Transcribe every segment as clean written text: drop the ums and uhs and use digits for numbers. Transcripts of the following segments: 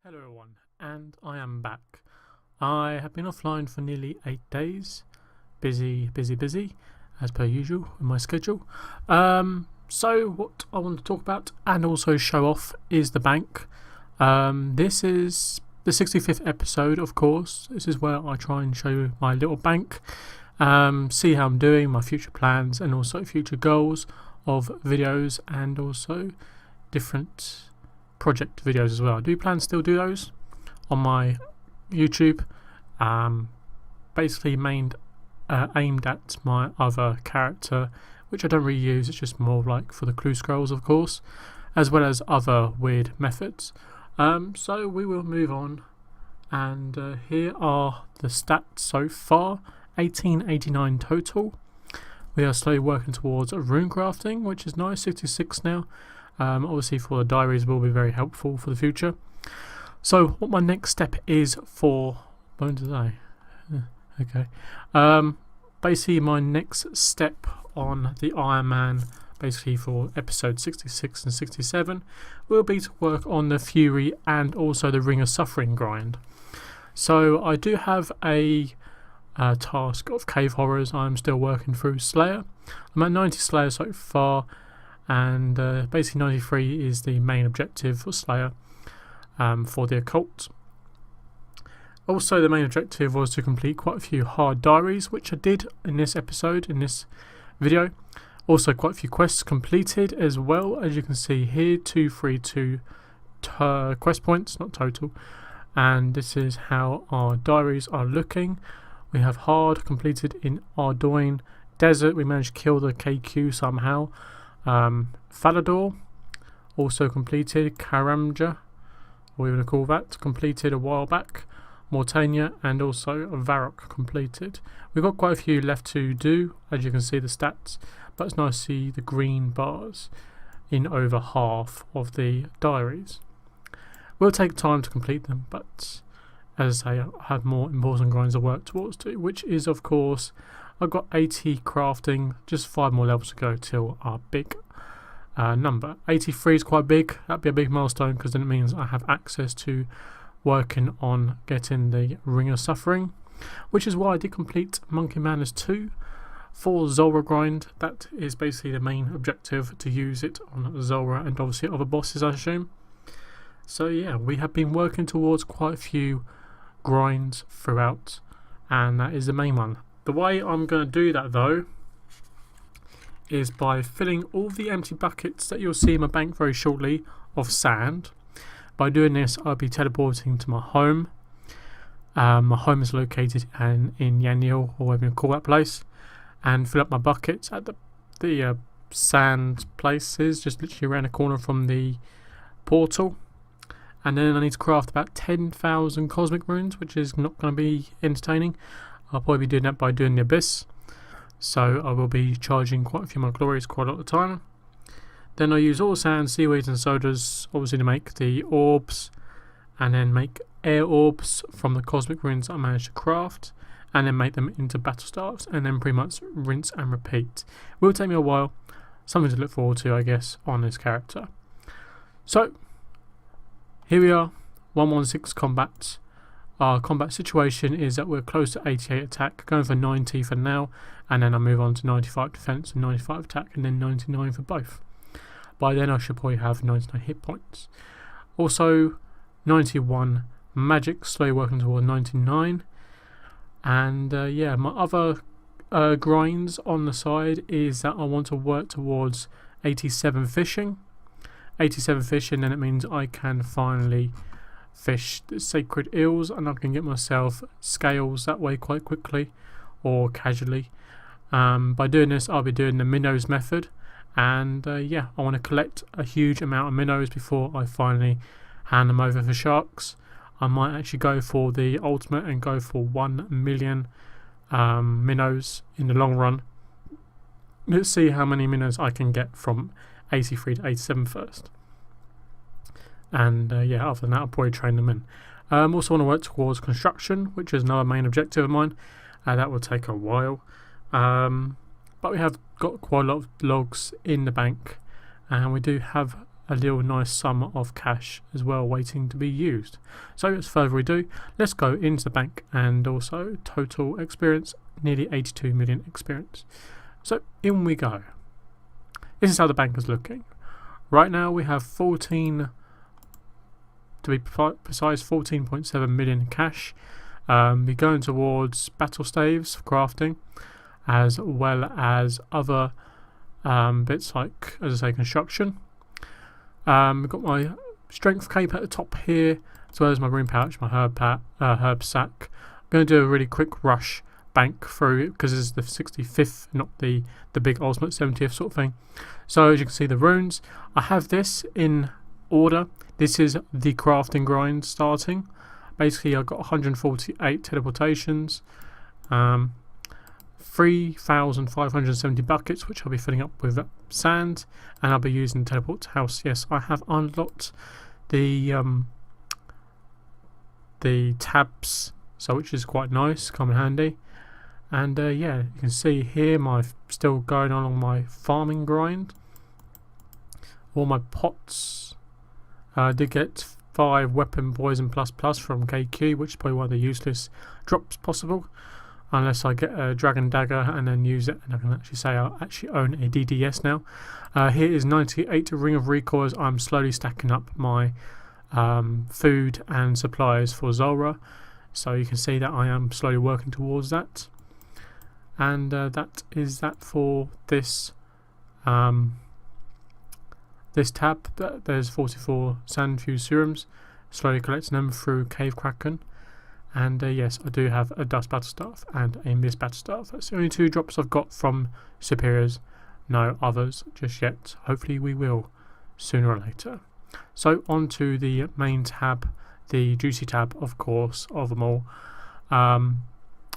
Hello everyone, and I am back. I have been offline for nearly 8 days. Busy, as per usual with my schedule. So what I want to talk about and also show off is the bank. This is the 65th episode, of course. This is where I try and show you my little bank, see how I'm doing, my future plans, and also future goals of videos and also different project videos as well. I do plan to still do those on my YouTube, basically aimed at my other character, which I don't really use. It's just more like for the clue scrolls, of course, as well as other weird methods. So we will move on, and here are the stats so far. 1889 total. We are slowly working towards rune crafting, which is nice. 66 now. Obviously for the diaries will be very helpful for the future. So what my next step is for basically my next step on the Ironman, basically for episode 66 and 67, will be to work on the Fury and also the Ring of Suffering grind. So I do have a task of cave horrors. I'm still working through Slayer. I'm at 90 Slayer so far, and basically 93 is the main objective for Slayer, for the occult. Also, the main objective was to complete quite a few hard diaries, which I did in this episode, in this video. Also quite a few quests completed as well, as you can see here. 232 quest points, not total. And this is how our diaries are looking. We have hard completed in Ardoin Desert. We managed to kill the KQ somehow. Falador also completed. Karamja, what we want to call that, completed a while back. Mortania and also Varrock completed. We've got quite a few left to do, as you can see the stats, but it's nice to see the green bars in over half of the diaries. Will take time to complete them, but as I say, I have more important grinds to work towards too, which is, of course, I've got 80 crafting, just 5 more levels to go till our big number. 83 is quite big. That'd be a big milestone, because then it means I have access to working on getting the Ring of Suffering, which is why I did complete Monkey Madness 2 for Zora grind. That is basically the main objective, to use it on Zora and obviously other bosses, I assume. So yeah, we have been working towards quite a few grinds throughout, and that is the main one. The way I'm going to do that though is by filling all the empty buckets that you'll see in my bank very shortly of sand. By doing this, I'll be teleporting to my home. My home is located in Yanil, or whatever you call that place, and fill up my buckets at the sand places, just literally around the corner from the portal. And then I need to craft about 10,000 cosmic runes, which is not going to be entertaining. I'll probably be doing that by doing the Abyss. So I will be charging quite a few of my glories quite a lot of the time. Then I use all sand, seaweeds and sodas, obviously, to make the orbs, and then make air orbs from the cosmic runes I managed to craft, and then make them into battle staves, and then pretty much rinse and repeat. It will take me a while, something to look forward to, I guess, on this character. So here we are, 116 combat. Our combat situation is that we're close to 88 attack, going for 90 for now, and then I move on to 95 defense and 95 attack, and then 99 for both. By then I should probably have 99 hit points. Also 91 magic, slowly working toward 99. And yeah, my other grinds on the side is that I want to work towards 87 fishing. 87 fishing, then it means I can finally fish the sacred eels, and I can get myself scales that way quite quickly or casually. By doing this, I'll be doing the minnows method. And yeah, I want to collect a huge amount of minnows before I finally hand them over for sharks. I might actually go for the ultimate and go for 1 million minnows in the long run. Let's see how many minnows I can get from 83 to 87 first. And yeah, other than that, I'll probably train them in. Also want to work towards construction, which is another main objective of mine. That will take a while. But we have got quite a lot of logs in the bank, and we do have a little nice sum of cash as well waiting to be used. So as further ado, let's go into the bank and also total experience, nearly 82 million experience. So in we go. This is how the bank is looking. Right now we have 14, to be precise, 14.7 million cash. We're going towards battle staves for crafting, as well as other bits like, as I say, construction. We've got my strength cape at the top here, as well as my rune pouch, my herb sack. I'm going to do a really quick rush bank through because this is the 65th, not the big ultimate 70th sort of thing. So as you can see, the runes, I have this in order. This is the crafting grind starting. Basically I've got 148 teleportations, 3,570 buckets, which I'll be filling up with sand, and I'll be using teleport to house. Yes, I have unlocked the tabs, so which is quite nice, come in handy. And yeah, you can see here still going on my farming grind. All my pots. I did get 5 weapon poison plus from KQ, which is probably one of the useless drops possible, unless I get a dragon dagger and then use it, and I can actually say I actually own a DDS now. Here is 98 ring of recoils. I'm slowly stacking up my food and supplies for Zulrah, so you can see that I am slowly working towards that. And that is that for this this tab. There's 44 sand fused serums, slowly collecting them through Cave Kraken. And yes, I do have a dust battle staff and a mist battle staff. That's the only 2 drops I've got from superiors. No others just yet. Hopefully we will sooner or later. So on to the main tab, the juicy tab, of course, of them all.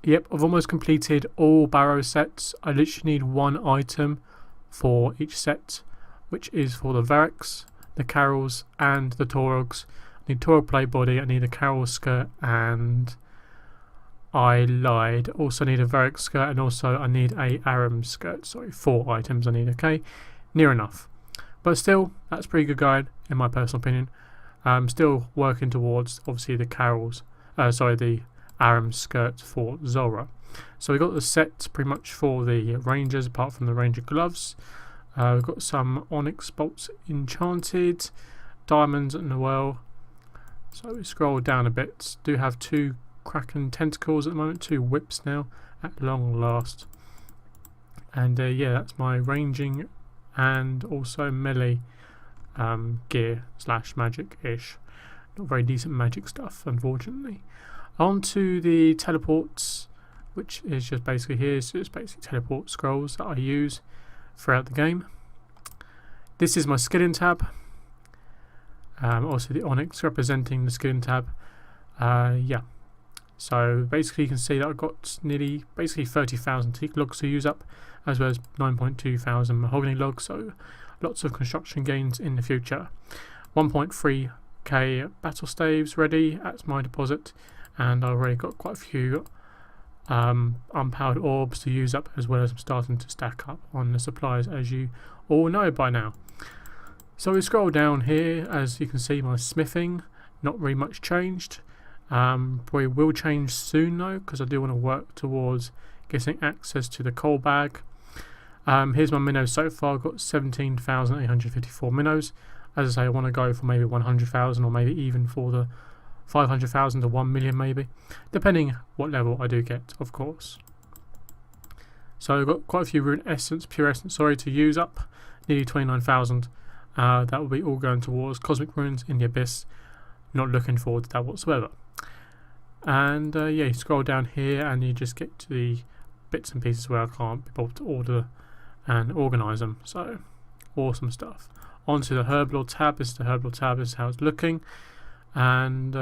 Yep, I've almost completed all barrow sets. I literally need 1 item for each set, which is for the Varroks, the Carols, and the Taurogs. I need Taurog plate body, I need a Carol skirt, and I lied. Also need a Varrock skirt, and also I need a Aram skirt. Sorry, 4 items I need, okay? Near enough. But still, that's pretty good guide, in my personal opinion. I'm still working towards, obviously, the Carols, the Aram skirt for Zulrah. So we got the sets pretty much for the Rangers, apart from the Ranger gloves. We've got some Onyx bolts enchanted, diamonds and well. So we scroll down a bit. Do have 2 Kraken tentacles at the moment, 2 whips now at long last. And yeah, that's my ranging and also melee gear / magic-ish. Not very decent magic stuff, unfortunately. On to the teleports, which is just basically here. So it's basically teleport scrolls that I use throughout the game. This is my skilling tab. Also the Onyx representing the skilling tab. Yeah. So basically you can see that I've got nearly 30,000 teak logs to use up, as well as 9.2 thousand mahogany logs. So lots of construction gains in the future. 1.3k battle staves ready at my deposit. And I've already got quite a few unpowered orbs to use up, as well as I'm starting to stack up on the supplies, as you all know by now. So we scroll down here, as you can see my smithing, not really much changed. Probably will change soon though, because I do want to work towards getting access to the coal bag. Here's my minnows so far. I've got 17,854 minnows. As I say, I want to go for maybe 100,000, or maybe even for the 500,000 to 1 million maybe, depending what level I do get, of course. So I've got quite a few pure essence, to use up, nearly 29,000. That will be all going towards cosmic runes in the abyss. Not looking forward to that whatsoever. And yeah, you scroll down here and you just get to the bits and pieces where I can't be able to order and organise them. So awesome stuff. Onto the Herblord tab. This is the Herblord tab. This is how it's looking. And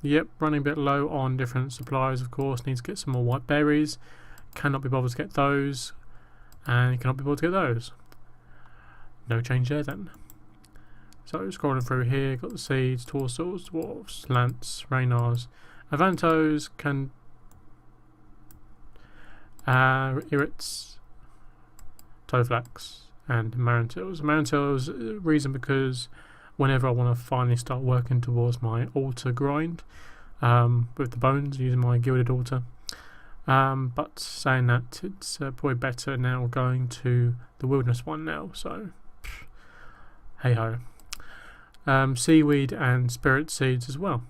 yep, running a bit low on different supplies, of course. Need to get some more white berries. Cannot be bothered to get those, and cannot be bothered to get those. No change there then. So scrolling through here, got the seeds, Torsals, Dwarves, Lance, Raynars, Avantos, Irits, Toflax, and Marantils. Marantils reason because whenever I want to finally start working towards my altar grind with the bones using my gilded altar. But saying that, it's probably better now going to the wilderness one now, so hey ho. Seaweed and spirit seeds as well.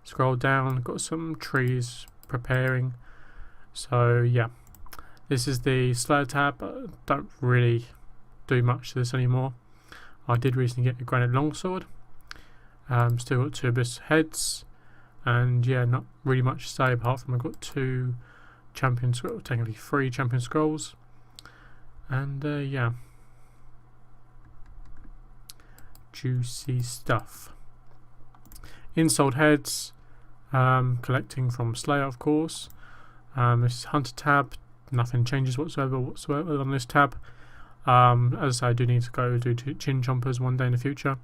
Scroll down, got some trees preparing. So yeah, this is the Slayer tab. I don't really do much to this anymore. I did recently get a granite longsword. Still got 2 abyss heads, and yeah, not really much to say apart from I've got 2 champion scrolls, technically 3 champion scrolls, and yeah, juicy stuff. Insold heads, collecting from Slayer, of course. This is Hunter tab. Nothing changes whatsoever on this tab. As I do need to go do chin chompers one day in the future.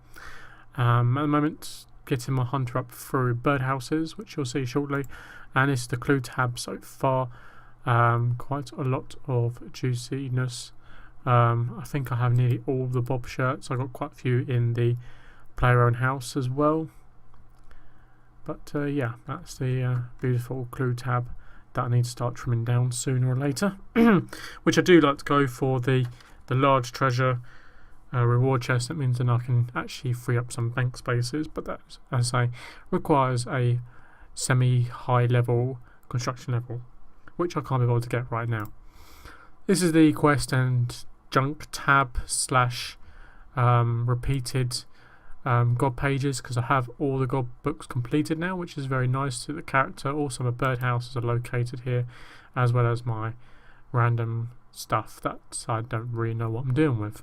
At the moment, getting my hunter up through birdhouses, which you'll see shortly, and this is the clue tab so far. Quite a lot of juiciness. I think I have nearly all the bob shirts. I got quite a few in the player own house as well. But yeah, that's the beautiful clue tab that I need to start trimming down sooner or later. Which I do like to go for the large treasure reward chest. That means then I can actually free up some bank spaces, but that, as I say, requires a semi-high level construction level, which I can't be able to get right now. This is the quest and junk tab / repeated god pages, because I have all the god books completed now, which is very nice to the character. Also my birdhouses are located here, as well as my random stuff that I don't really know what I'm doing with.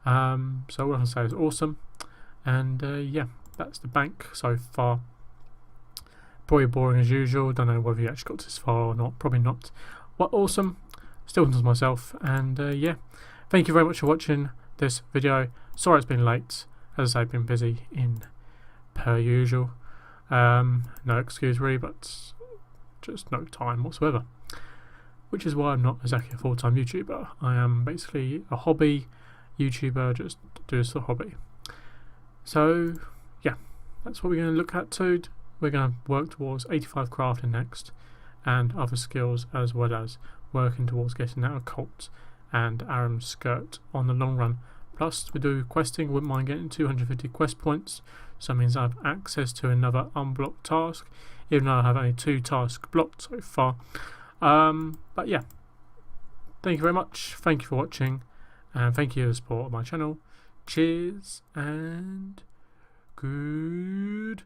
So what I can say is awesome, and yeah, that's the bank so far. Probably boring as usual. Don't know whether you actually got this far or not. Probably not. Well, awesome. Still to myself, and yeah, thank you very much for watching this video. Sorry it's been late, as I've been busy in per usual. No excuse really, but just no time whatsoever. Which is why I'm not exactly a full-time YouTuber. I am basically a hobby YouTuber, just do this for hobby. So yeah, that's what we're going to look at too. We're going to work towards 85 crafting next, and other skills, as well as working towards getting that occult and Aram skirt on the long run. Plus we do questing. Wouldn't mind getting 250 quest points, so that means I have access to another unblocked task, even though I have only 2 tasks blocked so far. But yeah, thank you very much. Thank you for watching, and thank you for the support of my channel. Cheers and goodbye.